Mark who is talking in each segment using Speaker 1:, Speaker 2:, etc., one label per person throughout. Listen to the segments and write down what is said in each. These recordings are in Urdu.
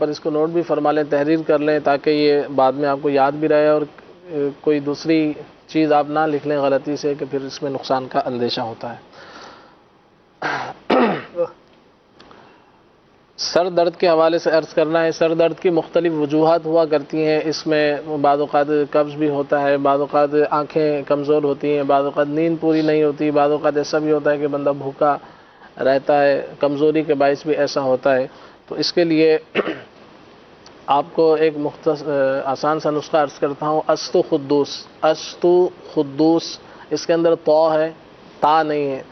Speaker 1: پر اس کو نوٹ بھی فرما لیں، تحریر کر لیں، تاکہ یہ بعد میں آپ کو یاد بھی رہے اور کوئی دوسری چیز آپ نہ لکھ لیں غلطی سے کہ پھر اس میں نقصان کا اندیشہ ہوتا ہے۔ سر درد کے حوالے سے عرض کرنا ہے، سر درد کی مختلف وجوہات ہوا کرتی ہیں، اس میں بعض اوقات قبض بھی ہوتا ہے، بعض اوقات آنکھیں کمزور ہوتی ہیں، بعض اوقات نیند پوری نہیں ہوتی، بعض اوقات ایسا بھی ہوتا ہے کہ بندہ بھوکا رہتا ہے، کمزوری کے باعث بھی ایسا ہوتا ہے۔ تو اس کے لیے آپ کو ایک آسان سا نسخہ عرض کرتا ہوں، استو خدوس، استو خدوس، اس کے اندر تو ہے، تا نہیں ہے،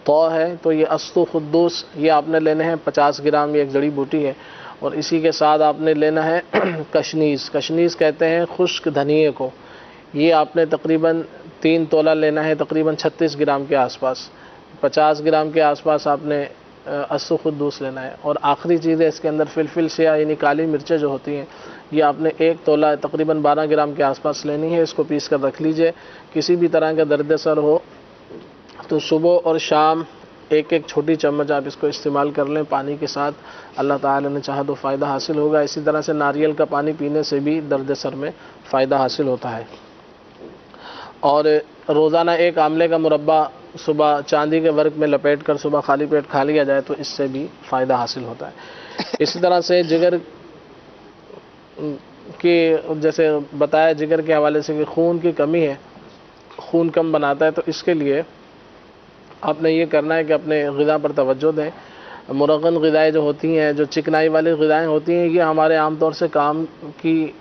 Speaker 1: تو ہے، تو یہ استو خدوس یہ آپ نے لینے ہیں 50 گرام، یہ ایک جڑی بوٹی ہے، اور اسی کے ساتھ آپ نے لینا ہے کشنیز، کشنیز کہتے ہیں خشک دھنیے کو، یہ آپ نے تقریباً 3 تولہ لینا ہے، تقریباً 36 گرام کے آس پاس، 50 گرام کے آس پاس آپ نے استو خدوس لینا ہے۔ اور آخری چیز ہے اس کے اندر فلفل سیاہ یعنی کالی مرچیں جو ہوتی ہیں، یہ آپ نے 1 تولہ تقریباً 12 گرام کے آس پاس لینی ہے، اس کو پیس کر رکھ لیجئے۔ کسی بھی طرح کا درد سر ہو تو صبح اور شام ایک چھوٹی چمچ آپ اس کو استعمال کر لیں پانی کے ساتھ، اللہ تعالی نے چاہا تو فائدہ حاصل ہوگا۔ اسی طرح سے ناریل کا پانی پینے سے بھی درد سر میں فائدہ حاصل ہوتا ہے، اور روزانہ 1 آملے کا مربع صبح چاندی کے ورق میں لپیٹ کر صبح خالی پیٹ کھا لیا جائے تو اس سے بھی فائدہ حاصل ہوتا ہے۔ اسی طرح سے جگر کی جیسے بتایا جگر کے حوالے سے کہ خون کی کمی ہے، خون کم بناتا ہے، تو اس کے لیے آپ نے یہ کرنا ہے کہ اپنے غذا پر توجہ دیں۔ مرغن غذائیں جو ہوتی ہیں، جو چکنائی والی غذائیں ہوتی ہیں، یہ ہمارے عام طور سے کام کی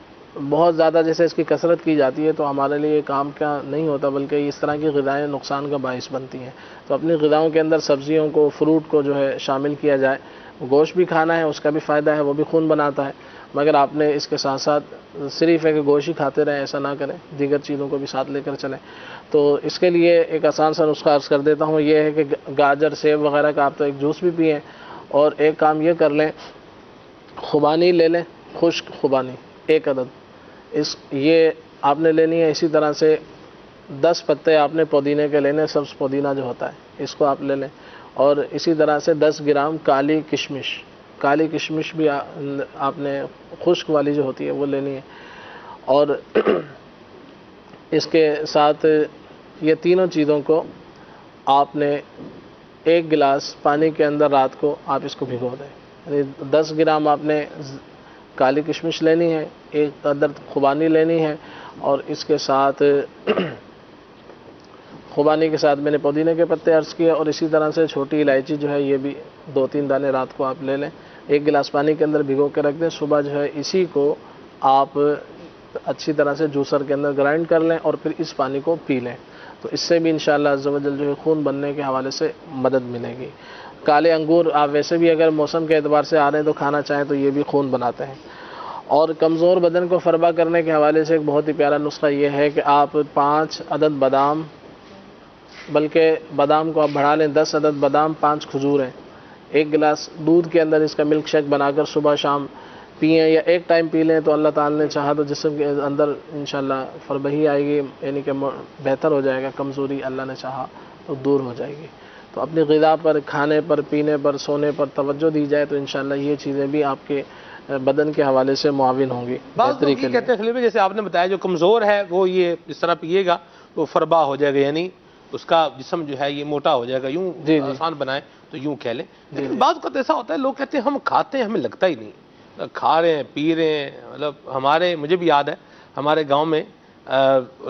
Speaker 1: بہت زیادہ جیسے اس کی کثرت کی جاتی ہے تو ہمارے لیے یہ کام کا نہیں ہوتا، بلکہ اس طرح کی غذائیں نقصان کا باعث بنتی ہیں۔ تو اپنی غذاؤں کے اندر سبزیوں کو، فروٹ کو جو ہے شامل کیا جائے۔ گوشت بھی کھانا ہے، اس کا بھی فائدہ ہے، وہ بھی خون بناتا ہے، مگر آپ نے اس کے ساتھ ساتھ صرف ہے کہ گوشت ہی کھاتے رہیں، ایسا نہ کریں، دیگر چیزوں کو بھی ساتھ لے کر چلیں۔ تو اس کے لیے ایک آسان سا نسخہ عرض کر دیتا ہوں، یہ ہے کہ گاجر، سیب وغیرہ کا آپ تو ایک جوس بھی پئیں، اور ایک کام یہ کر لیں، خوبانی لے لیں، خشک خوبانی 1 عدد، یہ آپ نے لینی ہے۔ اسی طرح سے 10 پتے آپ نے پودینے کے لینے، سبز پودینہ جو ہوتا ہے اس کو آپ لے لیں، اور اسی طرح سے 10 گرام کالی کشمش، کالی کشمش بھی آپ نے خشک والی جو ہوتی ہے وہ لینی ہے، اور اس کے ساتھ یہ تینوں چیزوں کو آپ نے 1 گلاس پانی کے اندر رات کو آپ اس کو بھگو دیں۔ یعنی 10 گرام آپ نے کالی کشمش لینی ہے، 1 عدد خوبانی لینی ہے، اور اس کے ساتھ خوبانی کے ساتھ میں نے پودینے کے پتے عرض کیے، اور اسی طرح سے چھوٹی الائچی جو ہے یہ بھی 2-3 دانے رات کو آپ لے لیں، 1 گلاس پانی کے اندر بھگو کے رکھ دیں، صبح جو ہے اسی کو آپ اچھی طرح سے جوسر کے اندر گرائنڈ کر لیں اور پھر اس پانی کو پی لیں، تو اس سے بھی انشاءاللہ عز و جل جو ہے خون بننے کے حوالے سے مدد ملے گی۔ کالے انگور آپ ویسے بھی اگر موسم کے اعتبار سے آ رہے ہیں تو کھانا چاہیں تو یہ بھی خون بناتے ہیں۔ اور کمزور بدن کو فربا کرنے کے حوالے سے ایک بہت ہی پیارا نسخہ یہ ہے کہ آپ 5 عدد بادام، بلکہ بادام کو آپ بڑھا لیں، 10 عدد بادام، 5 کھجوریں، 1 گلاس دودھ کے اندر اس کا ملک شیک بنا کر صبح شام پئیں، یا ایک ٹائم پی لیں تو اللہ تعالی نے چاہا تو جسم کے اندر انشاءاللہ فربہی آئے گی، یعنی کہ بہتر ہو جائے گا، کمزوری اللہ نے چاہا تو دور ہو جائے گی۔ تو اپنی غذا پر، کھانے پر، پینے پر، سونے پر توجہ دی جائے تو انشاءاللہ یہ چیزیں بھی آپ کے بدن کے حوالے سے معاون ہوں گی۔
Speaker 2: بعض لوگ یہ کہتے ہیں خلیل بھائی، جیسے آپ نے بتایا جو کمزور ہے وہ یہ اس طرح پیے گا تو فربا ہو جائے گا، یعنی اس کا جسم جو ہے یہ موٹا ہو جائے گا، یوں آسان بنائیں تو یوں کہہ لیں، لیکن بعض اوقات ایسا ہوتا ہے لوگ کہتے ہیں ہم کھاتے ہیں ہمیں لگتا ہی نہیں، کھا رہے ہیں، پی رہے ہیں، مطلب مجھے بھی یاد ہے ہمارے گاؤں میں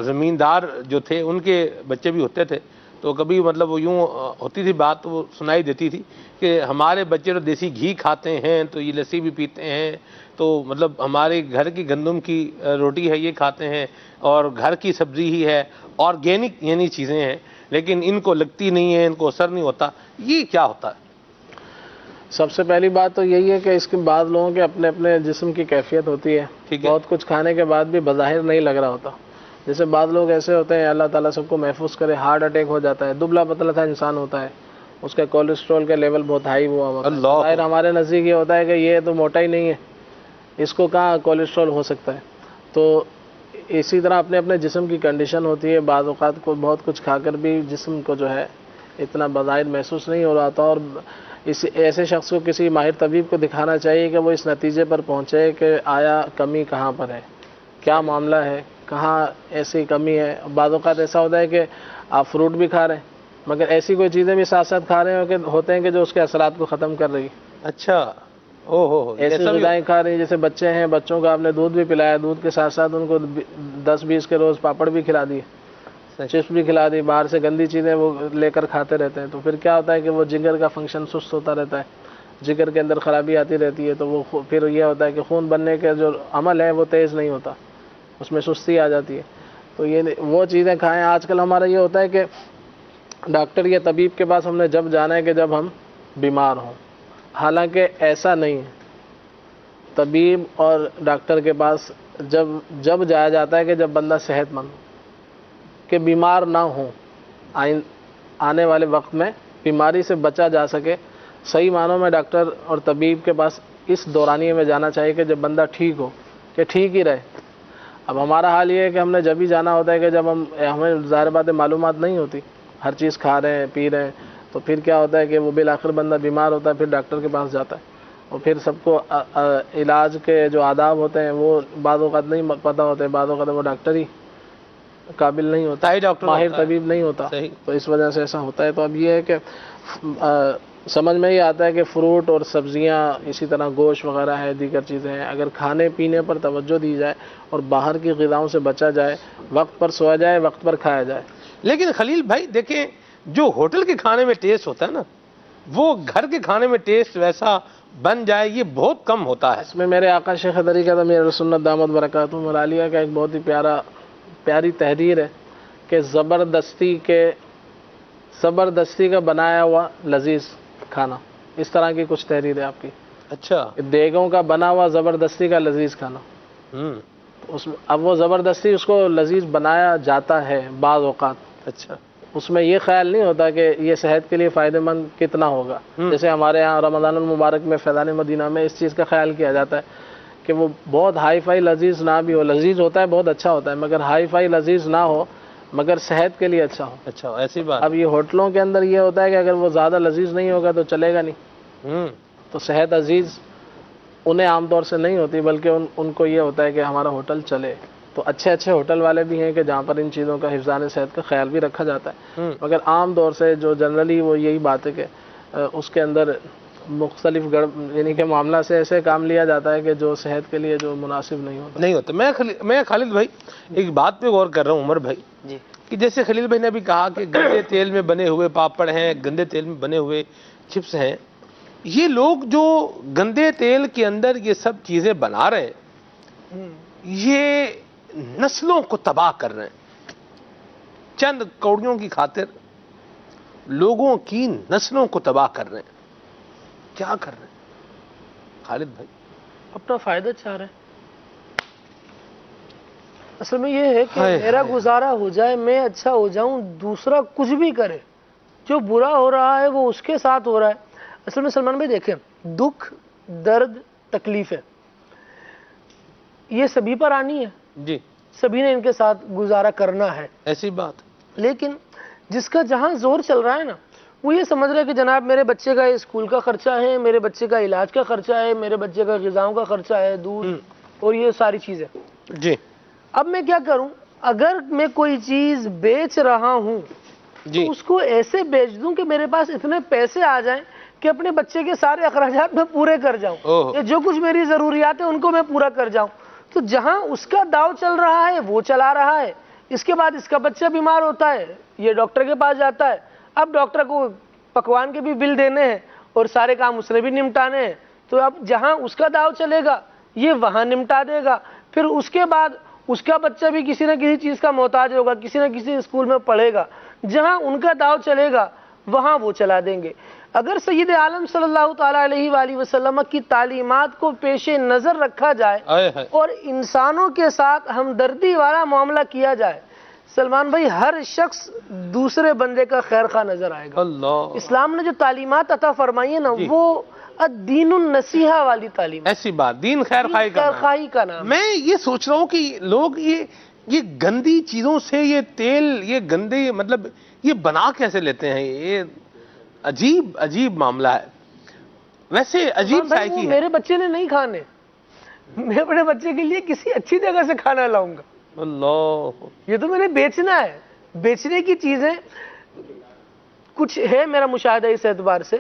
Speaker 2: زمیندار جو تھے ان کے بچے بھی ہوتے تھے، تو کبھی مطلب وہ یوں ہوتی تھی بات، وہ سنائی دیتی تھی کہ ہمارے بچے تو دیسی گھی کھاتے ہیں تو یہ لسی بھی پیتے ہیں، تو مطلب ہمارے گھر کی گندم کی روٹی ہے یہ کھاتے ہیں، اور گھر کی سبزی ہی ہے، آرگینک یعنی چیزیں ہیں، لیکن ان کو لگتی نہیں ہے، ان کو اثر نہیں ہوتا، یہ کیا ہوتا ہے؟
Speaker 1: سب سے پہلی بات تو یہی ہے کہ اس کے بعد لوگوں کے اپنے اپنے جسم کی کیفیت ہوتی ہے، بہت کچھ کھانے کے بعد بھی بظاہر نہیں لگ رہا ہوتا، جیسے بعض لوگ ایسے ہوتے ہیں، اللہ تعالیٰ سب کو محفوظ کرے، ہارٹ اٹیک ہو جاتا ہے، دبلا پتلا تھا انسان ہوتا ہے، اس کا کولیسٹرول کا لیول بہت ہائی ہوا ہوتا ہے، ظاہر ہمارے نزدیک یہ ہوتا ہے کہ یہ تو موٹا ہی نہیں ہے، اس کو کہاں کولیسٹرول ہو سکتا ہے۔ تو اسی طرح اپنے اپنے جسم کی کنڈیشن ہوتی ہے، بعض اوقات کو بہت کچھ کھا کر بھی جسم کو جو ہے اتنا بظاہر محسوس نہیں ہو رہا تھا، اور ایسے شخص کو کسی ماہر طبیب کو دکھانا چاہیے کہ وہ اس نتیجے پر پہنچے کہ آیا کمی کہاں پر ہے، کیا معاملہ ہے، کہاں ایسی کمی ہے۔ بعض اوقات ایسا ہوتا ہے کہ آپ فروٹ بھی کھا رہے ہیں مگر ایسی کوئی چیزیں بھی ساتھ ساتھ کھا رہے ہوتے ہیں کہ جو اس کے اثرات کو ختم کر رہی۔
Speaker 2: اچھا،
Speaker 1: ایسی غذائیں کھا رہی ہیں، جیسے بچے ہیں، بچوں کو آپ نے دودھ بھی پلایا، دودھ کے ساتھ ساتھ ان کو 10-20 کے روز پاپڑ بھی کھلا دیے، چپس بھی کھلا دی، باہر سے گندی چیزیں وہ لے کر کھاتے رہتے ہیں، تو پھر کیا ہوتا ہے کہ وہ جگر کا فنکشن سست ہوتا رہتا ہے، جگر کے اندر خرابی آتی رہتی ہے، تو وہ پھر یہ ہوتا ہے کہ خون بننے کا جو عمل ہے وہ تیز نہیں ہوتا، اس میں سستی آ جاتی ہے۔ تو یہ وہ چیزیں کھائیں۔ آج کل ہمارا یہ ہوتا ہے کہ ڈاکٹر یا طبیب کے پاس ہم نے جب جانا ہے کہ جب ہم بیمار ہوں، حالانکہ ایسا نہیں ہے۔ طبیب اور ڈاکٹر کے پاس جب جایا جاتا ہے کہ جب بندہ صحت مند ہو، کہ بیمار نہ ہو، آنے والے وقت میں بیماری سے بچا جا سکے۔ صحیح معنوں میں ڈاکٹر اور طبیب کے پاس اس دورانیے میں جانا چاہیے کہ جب بندہ ٹھیک ہو، کہ ٹھیک ہی رہے۔ اب ہمارا حال یہ ہے کہ ہم نے جب ہی جانا ہوتا ہے کہ جب ہمیں ظاہر بات معلومات نہیں ہوتی، ہر چیز کھا رہے ہیں، پی رہے ہیں، تو پھر کیا ہوتا ہے کہ وہ بالآخر بندہ بیمار ہوتا ہے، پھر ڈاکٹر کے پاس جاتا ہے، اور پھر سب کو علاج کے جو آداب ہوتے ہیں وہ بعض اوقات نہیں پتہ ہوتے، بعض اوقات وہ ڈاکٹر ہی قابل نہیں ہوتا، ماہر طبیب نہیں ہوتا، تو اس وجہ سے ایسا ہوتا ہے۔ تو اب یہ ہے کہ سمجھ میں یہ آتا ہے کہ فروٹ اور سبزیاں، اسی طرح گوشت وغیرہ ہے، دیگر چیزیں ہیں، اگر کھانے پینے پر توجہ دی جائے اور باہر کی غذاؤں سے بچا جائے، وقت پر سویا جائے، وقت پر کھایا جائے۔
Speaker 2: لیکن خلیل بھائی دیکھیں، جو ہوٹل کے کھانے میں ٹیسٹ ہوتا ہے نا، وہ گھر کے کھانے میں ٹیسٹ ویسا بن جائے یہ بہت کم ہوتا ہے۔
Speaker 1: اس میں میرے آقا شیخ طریقہ امیر سنت دامت برکاتہم العالیہ کا ایک بہت ہی پیاری تحریر ہے کہ زبردستی کا بنایا ہوا لذیذ کھانا، اس طرح کی کچھ تحریر ہے آپ کی۔
Speaker 2: اچھا،
Speaker 1: دیگوں کا بنا ہوا زبردستی کا لذیذ کھانا، اب وہ زبردستی اس کو لذیذ بنایا جاتا ہے بعض اوقات۔
Speaker 2: اچھا،
Speaker 1: اس میں یہ خیال نہیں ہوتا کہ یہ صحت کے لیے فائدہ مند کتنا ہوگا۔ جیسے ہمارے ہاں رمضان المبارک میں فیضان مدینہ میں اس چیز کا خیال کیا جاتا ہے کہ وہ بہت ہائی فائی لذیذ نہ بھی ہو، لذیذ ہوتا ہے، بہت اچھا ہوتا ہے، مگر ہائی فائی لذیذ نہ ہو مگر صحت کے لیے اچھا ہو۔
Speaker 2: اچھا، ایسی بات۔
Speaker 1: اب یہ ہوٹلوں کے اندر یہ ہوتا ہے کہ اگر وہ زیادہ لذیذ نہیں ہوگا تو چلے گا نہیں، تو صحت عزیز انہیں عام طور سے نہیں ہوتی، بلکہ ان کو یہ ہوتا ہے کہ ہمارا ہوٹل چلے۔ تو اچھے ہوٹل والے بھی ہیں کہ جہاں پر ان چیزوں کا حفظان صحت کا خیال بھی رکھا جاتا ہے، مگر عام طور سے جو جنرلی وہ یہی بات ہے کہ اس کے اندر مختلف یعنی کہ معاملہ سے ایسے کام لیا جاتا ہے کہ جو صحت کے لیے جو مناسب نہیں ہوتا۔
Speaker 2: میں خالد بھائی ایک بات پہ غور کر رہا ہوں عمر بھائی
Speaker 3: جی،
Speaker 2: کہ جیسے خلیل بھائی نے ابھی کہا کہ گندے تیل میں بنے ہوئے پاپڑ ہیں، گندے تیل میں بنے ہوئے چپس ہیں، یہ لوگ جو گندے تیل کے اندر یہ سب چیزیں بنا رہے ہیں یہ نسلوں کو تباہ کر رہے ہیں، چند کوڑیوں کی خاطر لوگوں کی نسلوں کو تباہ کر رہے ہیں۔ کیا کر رہے ہیں خالد بھائی؟
Speaker 3: اپنا فائدہ چاہ رہے ہیں۔ اصل میں یہ ہے کہ میرا گزارا ہو جائے، میں اچھا ہو جاؤں، دوسرا کچھ بھی کرے، جو برا ہو رہا ہے وہ اس کے ساتھ ہو رہا ہے۔ اصل میں سلمان بھائی دیکھیں، دکھ، درد، تکلیفیں یہ سبھی پر آنی ہے،
Speaker 2: جی،
Speaker 3: سبھی نے ان کے ساتھ گزارا کرنا ہے،
Speaker 2: ایسی بات۔
Speaker 3: لیکن جس کا جہاں زور چل رہا ہے نا، وہ یہ سمجھ رہے کہ جناب میرے بچے کا اسکول کا خرچہ ہے، میرے بچے کا علاج کا خرچہ ہے، میرے بچے کا غذاؤں کا خرچہ ہے، دودھ اور یہ ساری چیزیں۔
Speaker 2: جی،
Speaker 3: اب میں کیا کروں؟ اگر میں کوئی چیز بیچ رہا ہوں تو اس کو ایسے بیچ دوں کہ میرے پاس اتنے پیسے آ جائیں کہ اپنے بچے کے سارے اخراجات میں پورے کر جاؤں، یا جو کچھ میری ضروریات ہیں ان کو میں پورا کر جاؤں۔ تو جہاں اس کا داؤ چل رہا ہے وہ چلا رہا ہے، اس کے بعد اس کا بچہ بیمار ہوتا ہے، یہ ڈاکٹر کے پاس جاتا ہے، اب ڈاکٹر کو پکوان کے بھی بل دینے ہیں اور سارے کام اس نے بھی نمٹانے ہیں، تو اب جہاں اس کا داؤ چلے گا یہ وہاں نمٹا دے گا، پھر اس کے بعد اس کا بچہ بھی کسی نہ کسی چیز کا محتاج ہوگا، کسی نہ کسی اسکول میں پڑھے گا، جہاں ان کا داؤ چلے گا وہاں وہ چلا دیں گے۔ اگر سید عالم صلی اللہ تعالیٰ علیہ وآلہ وسلم کی تعلیمات کو پیش نظر رکھا جائے اور انسانوں کے ساتھ ہمدردی والا معاملہ کیا جائے، سلمان بھائی ہر شخص دوسرے بندے کا خیر خواہ نظر آئے گا۔ اسلام نے جو تعلیمات عطا فرمائی ہے نا وہ دین النصیحہ والی تعلیم،
Speaker 2: ایسی بات، دین خیر خواہی کا نام۔ میں یہ سوچ رہا ہوں کہ لوگ یہ گندی چیزوں سے یہ تیل، یہ گندے مطلب یہ بنا کیسے لیتے ہیں؟ یہ عجیب معاملہ ہے۔ ویسے عجیب سا ہے
Speaker 3: میرے بچے نے نہیں کھانے، میں اپنے بچے کے لیے کسی اچھی جگہ سے کھانا لاؤں گا.
Speaker 2: اللہ، یہ
Speaker 3: تو میں نے بیچنا ہے. بیچنے کی چیزیں کچھ ہے میرا مشاہدہ اس اعتبار سے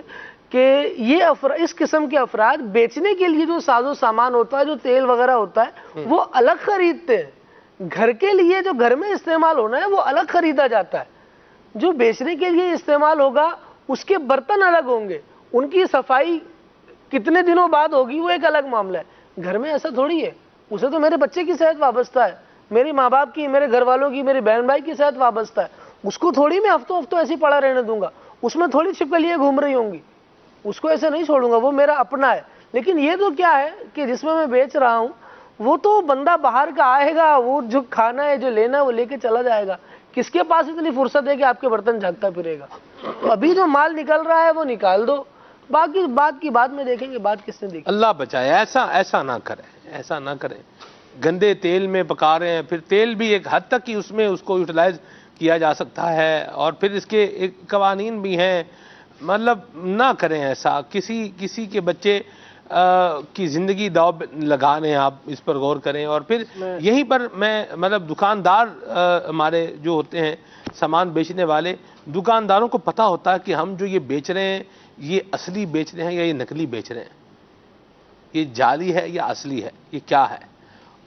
Speaker 3: کہ یہ اس قسم کے افراد بیچنے کے لیے جو ساز و سامان ہوتا ہے، جو تیل وغیرہ ہوتا ہے، وہ الگ خریدتے ہیں. گھر کے لیے جو گھر میں استعمال ہونا ہے وہ الگ خریدا جاتا ہے. جو بیچنے کے لیے استعمال ہوگا اس کے برتن الگ ہوں گے، ان کی صفائی کتنے دنوں بعد ہوگی وہ ایک الگ معاملہ ہے. گھر میں ایسا تھوڑی ہے. اسے تو میرے بچے کی صحت وابستہ ہے، میری ماں باپ کی، میرے گھر والوں کی، میرے بہن بھائی کی صحت وابستہ ہے. اس کو تھوڑی میں ہفتوں ایسی پڑا رہنے دوں گا، اس میں تھوڑی چھپکلیاں گھوم رہی ہوں گی، اس کو ایسے نہیں چھوڑوں گا، وہ میرا اپنا ہے. لیکن یہ تو کیا ہے کہ جس میں بیچ رہا ہوں وہ تو بندہ باہر کا آئے گا، وہ جو کھانا ہے جو لینا ہے وہ لے کے چلا جائے گا. کس کے پاس اتنی فرصت ہے کہ آپ کے برتن جھانکتا پھرے گا؟ ابھی جو مال نکل رہا ہے وہ نکال دو، باقی بات کی بعد میں دیکھیں گے. بات کس نے دیکھی؟
Speaker 2: اللہ بچائے. ایسا نہ کریں، ایسا نہ کریں. گندے تیل میں پکا رہے ہیں، پھر تیل بھی ایک حد تک ہی اس میں اس کو یوٹیلائز کیا جا سکتا ہے، اور پھر اس کے ایک قوانین بھی ہیں. مطلب نہ کریں ایسا. کسی کے بچے کی زندگی داؤ لگا رہے ہیں، آپ اس پر غور کریں. اور پھر یہیں پر میں مطلب دکاندار ہمارے جو ہوتے ہیں سامان بیچنے والے، دکانداروں کو پتہ ہوتا ہے کہ ہم جو یہ بیچ رہے ہیں یہ اصلی بیچ رہے ہیں یا یہ نقلی بیچ رہے ہیں، یہ جعلی ہے یا اصلی ہے، یہ کیا ہے،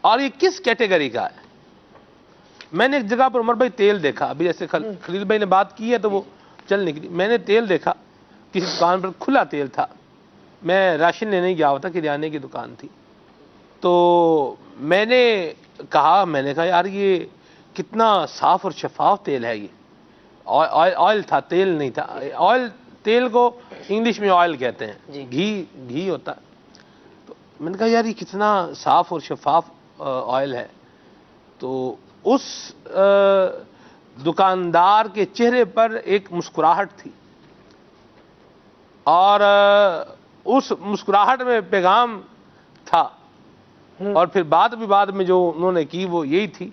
Speaker 2: اور یہ کس کیٹیگری کا ہے. میں نے ایک جگہ پر عمر بھائی تیل دیکھا، ابھی جیسے خلیل بھائی نے بات کی ہے تو وہ چل نکلی. میں نے تیل دیکھا کسی دکان پر، کھلا تیل تھا. میں راشن لینے گیا ہوا تھا، کریانے کی دکان تھی. تو میں نے کہا یار یہ کتنا صاف اور شفاف تیل ہے. یہ آئل تھا، تیل نہیں تھا. آئل، تیل کو انگلش میں آئل کہتے ہیں، گھی ہوتا ہے. تو میں نے کہا یار یہ کتنا صاف اور شفاف آئل ہے. تو اس دکاندار کے چہرے پر ایک مسکراہٹ تھی، اور اس مسکراہٹ میں پیغام تھا. اور پھر بعد میں جو انہوں نے کی وہ یہی تھی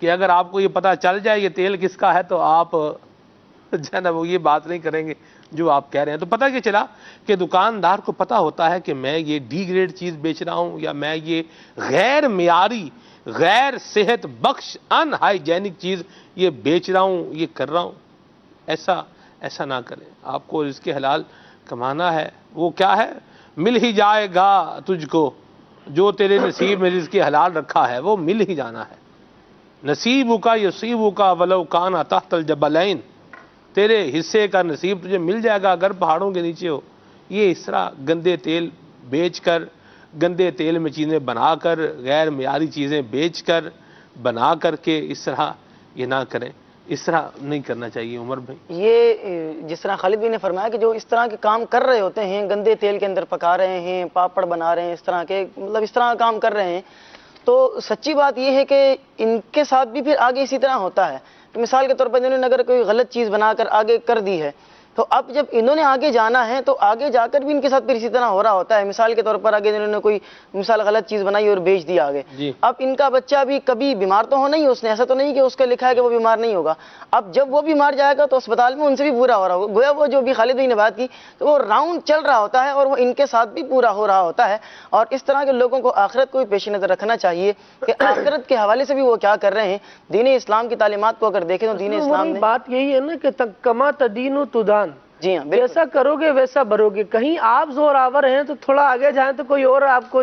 Speaker 2: کہ اگر آپ کو یہ پتہ چل جائے یہ تیل کس کا ہے تو آپ جو ہے نا وہ یہ بات نہیں کریں گے جو آپ کہہ رہے ہیں. تو پتہ کیا چلا کہ دکاندار کو پتہ ہوتا ہے کہ میں یہ ڈی گریڈ چیز بیچ رہا ہوں یا میں یہ غیر معیاری، غیر صحت بخش، ان ہائیجینک چیز یہ بیچ رہا ہوں، یہ کر رہا ہوں. ایسا نہ کریں. آپ کو رزق حلال کمانا ہے، وہ کیا ہے، مل ہی جائے گا تجھ کو جو تیرے نصیب میں رزق حلال رکھا ہے وہ مل ہی جانا ہے. نصیبو کا یصیبو کا ولو کان تحت الجبلین، تیرے حصے کا نصیب تجھے مل جائے گا اگر پہاڑوں کے نیچے ہو. یہ اس طرح گندے تیل بیچ کر، گندے تیل میں چیزیں بنا کر، غیر معیاری چیزیں بیچ کر بنا کر کے اس طرح یہ نہ کریں. اس طرح نہیں کرنا چاہیے عمر بھائی.
Speaker 4: یہ جس طرح خالد بھائی نے فرمایا کہ جو اس طرح کے کام کر رہے ہوتے ہیں، گندے تیل کے اندر پکا رہے ہیں، پاپڑ بنا رہے ہیں، اس طرح کے مطلب اس طرح کام کر رہے ہیں، تو سچی بات یہ ہے کہ ان کے ساتھ بھی پھر آگے اسی طرح ہوتا ہے. کہ مثال کے طور پر انہوں نے اگر کوئی غلط چیز بنا کر آگے کر دی ہے تو اب جب انہوں نے آگے جانا ہے تو آگے جا کر بھی ان کے ساتھ پھر اسی طرح ہو رہا ہوتا ہے. مثال کے طور پر آگے انہوں نے کوئی مثال غلط چیز بنائی اور بیچ دی آگے. اب ان کا بچہ بھی کبھی بیمار تو ہونا ہی، اس نے ایسا تو نہیں کہ اس کا لکھا ہے کہ وہ بیمار نہیں ہوگا. اب جب وہ بیمار جائے گا تو اسپتال میں ان سے بھی پورا ہو رہا ہوگا. گویا وہ جو بھی خالد بھائی نے بات کی تو وہ راؤنڈ چل رہا ہوتا ہے اور وہ ان کے ساتھ بھی پورا ہو رہا ہوتا ہے. اور اس طرح کے لوگوں کو آخرت کو بھی پیش نظر رکھنا چاہیے کہ آخرت کے حوالے سے بھی وہ کیا کر رہے ہیں. دین اسلام کی تعلیمات کو اگر دیکھیں تو دین اسلام نے
Speaker 3: بات یہی ہے نا کہ کما تدین و تدان.
Speaker 4: جی ہاں،
Speaker 3: جیسا کرو گے ویسا بھرو گے. کہیں آپ زور آور ہیں تو تھوڑا آگے جائیں تو کوئی اور آپ کو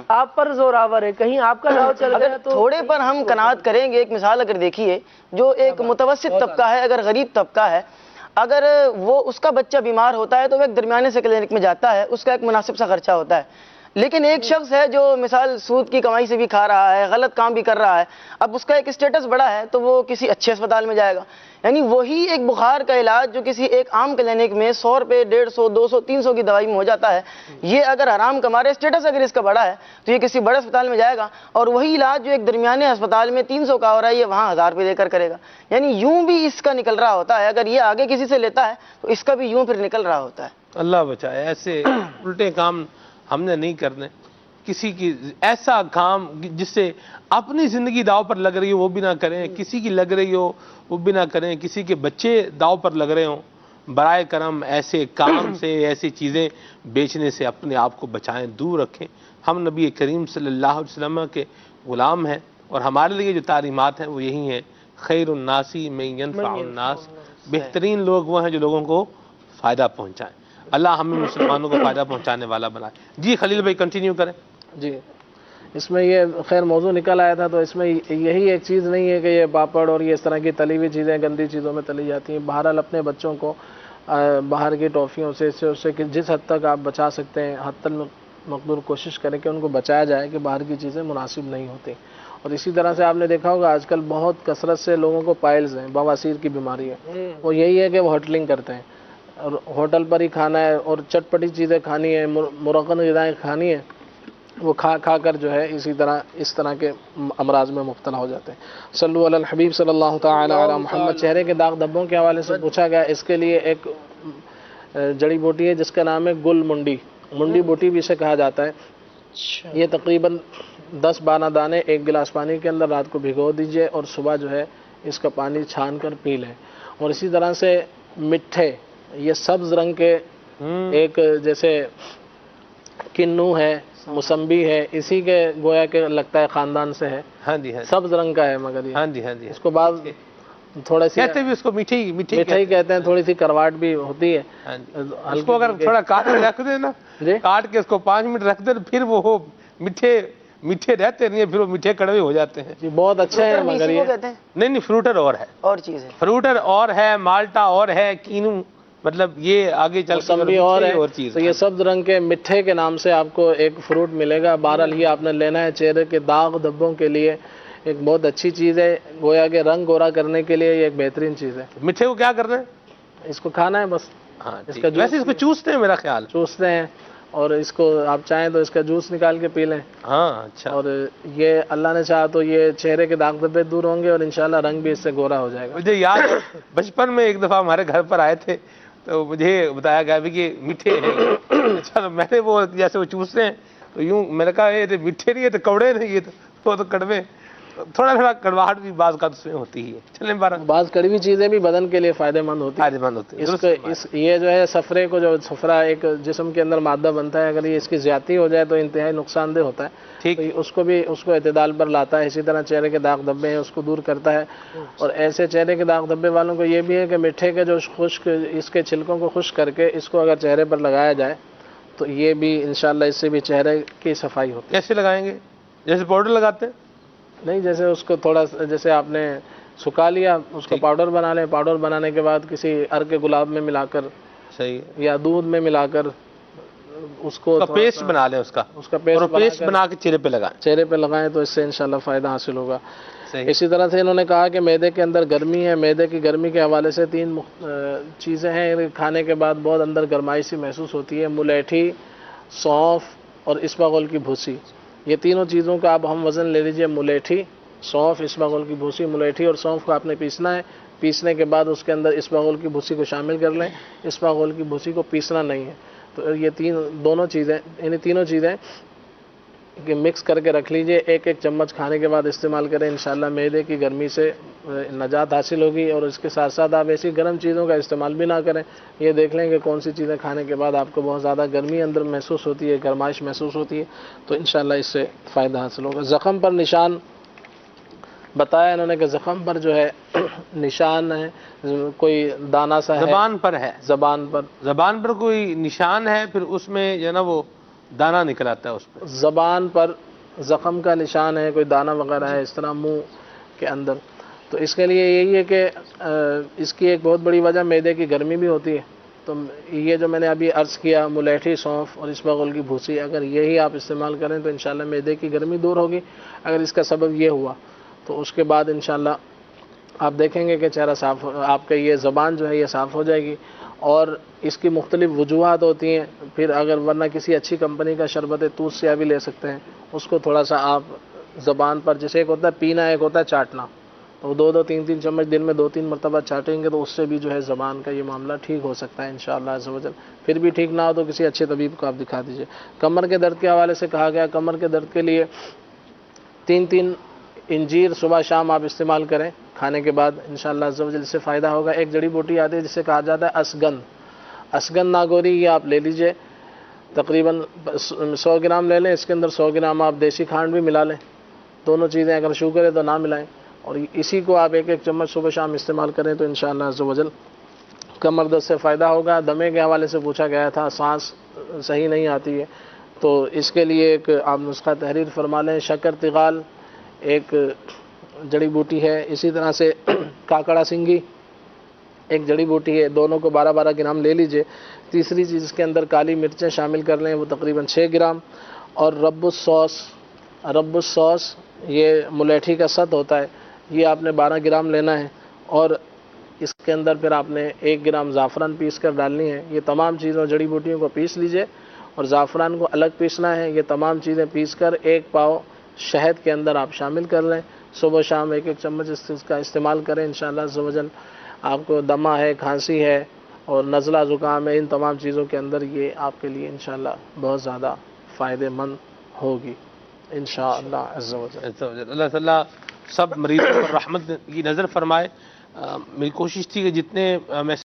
Speaker 3: آپ پر زور آور ہے. کہیں آپ کا داؤ چل گیا تو
Speaker 4: تھوڑے پر ہم قناعت کریں گے. ایک مثال اگر دیکھیے، جو ایک متوسط طبقہ ہے، اگر غریب طبقہ ہے، اگر وہ اس کا بچہ بیمار ہوتا ہے تو وہ ایک درمیانے سے کلینک میں جاتا ہے، اس کا ایک مناسب سا خرچہ ہوتا ہے. لیکن ایک شخص ہے جو مثال سود کی کمائی سے بھی کھا رہا ہے، غلط کام بھی کر رہا ہے، اب اس کا ایک اسٹیٹس بڑا ہے تو وہ کسی اچھے اسپتال میں جائے گا. یعنی وہی ایک بخار کا علاج جو کسی ایک عام کلینک میں 100 روپے، 150، 200، 300 کی دوائی میں ہو جاتا ہے، یہ اگر حرام کما رہے، اسٹیٹس اگر اس کا بڑا ہے تو یہ کسی بڑے اسپتال میں جائے گا، اور وہی علاج جو ایک درمیانے اسپتال میں 300 کا ہو رہا ہے یہ وہاں 1000 روپے دے کر کرے گا. یعنی یوں بھی اس کا نکل رہا ہوتا ہے. اگر یہ آگے کسی سے لیتا ہے تو اس کا بھی یوں پھر نکل رہا ہوتا ہے.
Speaker 2: اللہ بچائے. ایسے الٹے کام ہم نے نہیں کرنے. کسی کی ایسا کام جس سے اپنی زندگی داؤ پر لگ رہی ہو وہ بھی نہ کریں، کسی کی لگ رہی ہو وہ بھی نہ کریں، کسی کے بچے داؤ پر لگ رہے ہوں برائے کرم ایسے کام سے، ایسی چیزیں بیچنے سے اپنے آپ کو بچائیں، دور رکھیں۔ ہم نبی کریم صلی اللہ علیہ وسلم کے غلام ہیں، اور ہمارے لیے جو تعلیمات ہیں وہ یہی ہیں، خیر الناس من ینفع الناس، بہترین لوگ وہ ہیں جو لوگوں کو فائدہ پہنچائیں۔ اللہ ہمیں مسلمانوں کو فائدہ پہنچانے والا بنائے۔ جی خلیل بھائی کنٹینیو کریں۔
Speaker 1: جی، اس میں یہ خیر موضوع نکل آیا تھا، تو اس میں یہی ایک چیز نہیں ہے کہ یہ پاپڑ اور یہ اس طرح کی تلی ہوئی چیزیں گندی چیزوں میں تلی جاتی ہیں۔ بہرحال اپنے بچوں کو باہر کی ٹافیوں سے اس سے کہ جس حد تک آپ بچا سکتے ہیں، حد تک مقدور کوشش کریں کہ ان کو بچایا جائے کہ باہر کی چیزیں مناسب نہیں ہوتی۔ اور اسی طرح سے آپ نے دیکھا ہوگا آج کل بہت کثرت سے لوگوں کو پائلز ہیں، بواسیر کی بیماری ہے، وہ یہی ہے کہ وہ ہوٹلنگ کرتے ہیں اور ہوٹل پر ہی کھانا ہے اور چٹپٹی چیزیں کھانی ہے، مرغن غذائیں کھانی ہے، وہ کھا کر جو ہے اس طرح کے امراض میں مبتلا ہو جاتے ہیں۔ صلو علی الحبیب صلی اللہ تعالی علی محمد۔ چہرے کے داغ دھبوں کے حوالے سے پوچھا گیا، اس کے لیے ایک جڑی بوٹی ہے جس کا نام ہے گل منڈی بوٹی بھی اسے کہا جاتا ہے۔ یہ تقریباً 10-12 دانے ایک گلاس پانی کے اندر رات کو بھگو دیجئے اور صبح جو ہے اس کا پانی چھان کر پی لیں۔ اور اسی طرح سے مٹھے، یہ سبز رنگ کے ایک جیسے کنو ہے، موسمبی ہے، اسی کے گویا کہ لگتا ہے خاندان سے ہے،
Speaker 2: ہاں جی،
Speaker 1: سبز رنگ کا ہے، مگر یہ
Speaker 2: ہاں جی، ہاں جی،
Speaker 1: اس کو بعض تھوڑا سی
Speaker 2: کہتے بھی اس کو
Speaker 1: میٹھائی کہتے ہیں، تھوڑی سی کرواٹ بھی ہوتی ہے۔
Speaker 2: اس کو اگر تھوڑا کاٹ کے رکھ دے نا، کاٹ کے اس کو 5 منٹ رکھ دے، پھر وہ میٹھے رہتے نہیں، پھر وہ میٹھے کڑوے ہو جاتے ہیں۔
Speaker 1: جی بہت اچھے ہیں، مگر یہ
Speaker 2: نہیں فروٹر اور ہے،
Speaker 4: اور چیز ہے،
Speaker 2: فروٹر اور ہے، مالٹا اور ہے، کینو، مطلب یہ آگے چل
Speaker 1: موسمبی اور ہے۔ تو یہ سبز رنگ کے مٹھے کے نام سے آپ کو ایک فروٹ ملے گا۔ بہرحال یہ آپ نے لینا ہے۔ چہرے کے داغ دھبوں کے لیے ایک بہت اچھی چیز ہے، گویا کہ رنگ گورا کرنے کے لیے یہ ایک بہترین چیز ہے۔
Speaker 2: مٹھے کو کیا کرنا ہے؟
Speaker 1: اس کو کھانا ہے بس۔
Speaker 2: ہاں ویسے اس کو چوستے ہیں، میرا خیال
Speaker 1: چوستے ہیں، اور اس کو آپ چاہیں تو اس کا جوس نکال کے پی لیں۔
Speaker 2: ہاں اچھا۔
Speaker 1: اور یہ اللہ نے چاہا تو یہ چہرے کے داغ دھبے دور ہوں گے اور انشاءاللہ رنگ بھی اس سے گورا ہو جائے گا۔
Speaker 2: مجھے یاد ہے بچپن میں ایک دفعہ ہمارے گھر پر آئے تھے، تو مجھے بتایا گیا بھی کہ میٹھے ہیں۔ اچھا میں نے وہ جیسے وہ چوستے ہیں تو یوں میں نے کہا یہ میٹھے نہیں ہے تو کوڑے نہیں، یہ تو کڑوے، تھوڑا کڑواہٹ بھی بعض کا اس میں ہوتی ہے۔ چلیں
Speaker 1: بعض کڑوی چیزیں بھی بدن کے لیے فائدہ مند ہوتی ہیں۔ یہ جو ہے صفرے کو، جو صفرا ایک جسم کے اندر مادہ بنتا ہے، اگر یہ اس کی زیادتی ہو جائے تو انتہائی نقصان دہ ہوتا ہے، تو اس کو اعتدال پر لاتا ہے۔ اسی طرح چہرے کے داغ دھبے ہیں اس کو دور کرتا ہے۔ اور ایسے چہرے کے داغ دھبے والوں کو یہ بھی ہے کہ میٹھے کے جو خشک اس کے چھلکوں کو خشک کر کے اس کو اگر چہرے پر لگایا جائے تو یہ بھی انشاءاللہ اس سے بھی چہرے کی صفائی ہوتی ہے۔
Speaker 2: کیسے لگائیں گے؟ جیسے پاؤڈر لگاتے ہیں؟
Speaker 1: نہیں، جیسے اس کو تھوڑا جیسے آپ نے سکھا لیا، اس کو پاؤڈر بنا لیں، پاؤڈر بنانے کے بعد کسی عرق گلاب میں ملا کر،
Speaker 2: صحیح،
Speaker 1: یا دودھ میں ملا کر اس کو
Speaker 2: پیسٹ بنا لیں، اس کا پیسٹ بنا کے چہرے پہ لگائیں
Speaker 1: تو اس سے انشاءاللہ فائدہ حاصل ہوگا۔ اسی طرح سے انہوں نے کہا کہ معدے کے اندر گرمی ہے، معدے کی گرمی کے حوالے سے 3 چیزیں ہیں کھانے کے بعد بہت اندر گرمائی سی محسوس ہوتی ہے: ملیٹھی، سونف اور اسبغول کی بھوسی۔ یہ تینوں چیزوں کا آپ ہم وزن لے لیجئے: ملیٹھی، سونف، اسبغول کی بھوسی۔ ملیٹھی اور سونف کو آپ نے پیسنا ہے، پیسنے کے بعد اس کے اندر اسبغول کی بھوسی کو شامل کر لیں، اسبغول کی بھوسی کو پیسنا نہیں ہے۔ تو یہ تینوں چیزیں کہ مکس کر کے رکھ لیجئے، ایک چمچ کھانے کے بعد استعمال کریں، انشاءاللہ معدے کی گرمی سے نجات حاصل ہوگی۔ اور اس کے ساتھ ساتھ آپ ایسی گرم چیزوں کا استعمال بھی نہ کریں۔ یہ دیکھ لیں کہ کون سی چیزیں کھانے کے بعد آپ کو بہت زیادہ گرمی اندر محسوس ہوتی ہے، گرمائش محسوس ہوتی ہے، تو انشاءاللہ اس سے فائدہ حاصل ہوگا۔ زخم پر نشان بتایا انہوں نے کہ زخم پر جو ہے نشان ہے، کوئی دانہ سا ہے،
Speaker 2: زبان پر ہے، زبان پر کوئی نشان ہے، پھر اس میں جو نا وہ دانہ نکل آتا ہے، اس پہ
Speaker 1: زبان پر زخم کا نشان ہے، کوئی دانہ وغیرہ ہے اس طرح منہ کے اندر، تو اس کے لیے یہی ہے کہ اس کی ایک بہت بڑی وجہ معدے کی گرمی بھی ہوتی ہے۔ تو یہ جو میں نے ابھی عرض کیا، ملیٹھی، سونف اور اسبغول کی بھوسی، اگر یہی آپ استعمال کریں تو انشاءاللہ معدے کی گرمی دور ہوگی۔ اگر اس کا سبب یہ ہوا تو اس کے بعد انشاءاللہ آپ دیکھیں گے کہ چہرہ صاف، آپ کا یہ زبان جو ہے یہ صاف ہو جائے گی۔ اور اس کی مختلف وجوہات ہوتی ہیں، پھر اگر ورنہ کسی اچھی کمپنی کا شربت توت سیاہ بھی لے سکتے ہیں، اس کو تھوڑا سا آپ زبان پر، جیسے ایک ہوتا ہے پینا، ایک ہوتا ہے چاٹنا، تو 2-3 چمچ دن میں 2-3 مرتبہ چاٹیں گے تو اس سے بھی جو ہے زبان کا یہ معاملہ ٹھیک ہو سکتا ہے انشاءاللہ عز و جل۔ پھر بھی ٹھیک نہ ہو تو کسی اچھے طبیب کو آپ دکھا دیجئے۔ کمر کے درد کے حوالے سے کہا گیا، کمر کے درد کے لیے 3 انجیر صبح شام آپ استعمال کریں کھانے کے بعد انشاءاللہ عز و جل اس سے فائدہ ہوگا۔ ایک جڑی بوٹی آتی ہے جسے کہا جاتا ہے اسگن، اسگن ناگوری، یہ آپ لے لیجئے، تقریباً 100 گرام لے لیں، اس کے اندر 100 گرام آپ دیسی کھانڈ بھی ملا لیں، دونوں چیزیں اگر شوگر ہے تو نہ ملائیں، اور اسی کو آپ ایک ایک چمچ صبح شام استعمال کریں تو انشاءاللہ عز و جل کمر درد سے فائدہ ہوگا۔ دمے کے حوالے سے پوچھا گیا تھا، سانس صحیح نہیں آتی ہے تو اس کے لیے ایک آپ نسخہ تحریر فرما لیں۔ شکر تغال ایک جڑی بوٹی ہے، اسی طرح سے کاکڑا سنگھی ایک جڑی بوٹی ہے، دونوں کو 12-12 گرام لے لیجئے۔ تیسری چیز اس کے اندر کالی مرچیں شامل کر لیں، وہ تقریباً 6 گرام، اور رب السوس یہ ملیٹھی کا ست ہوتا ہے، یہ آپ نے 12 گرام لینا ہے، اور اس کے اندر پھر آپ نے 1 گرام زعفران پیس کر ڈالنی ہے۔ یہ تمام چیزوں جڑی بوٹیوں کو پیس لیجئے اور زعفران کو الگ پیسنا ہے۔ یہ تمام چیزیں پیس کر 1 پاؤ شہد کے اندر آپ شامل کر لیں، صبح شام 1-1 چمچ اس کا استعمال کریں، انشاءاللہ عز و جل آپ کو دمہ ہے، کھانسی ہے اور نزلہ زکام ہے، ان تمام چیزوں کے اندر یہ آپ کے لیے انشاءاللہ بہت زیادہ فائدہ مند ہوگی انشاءاللہ عز و جل۔
Speaker 2: اللہ تعالیٰ سب مریضوں پر رحمت کی نظر فرمائے۔ میری کوشش تھی کہ جتنے میں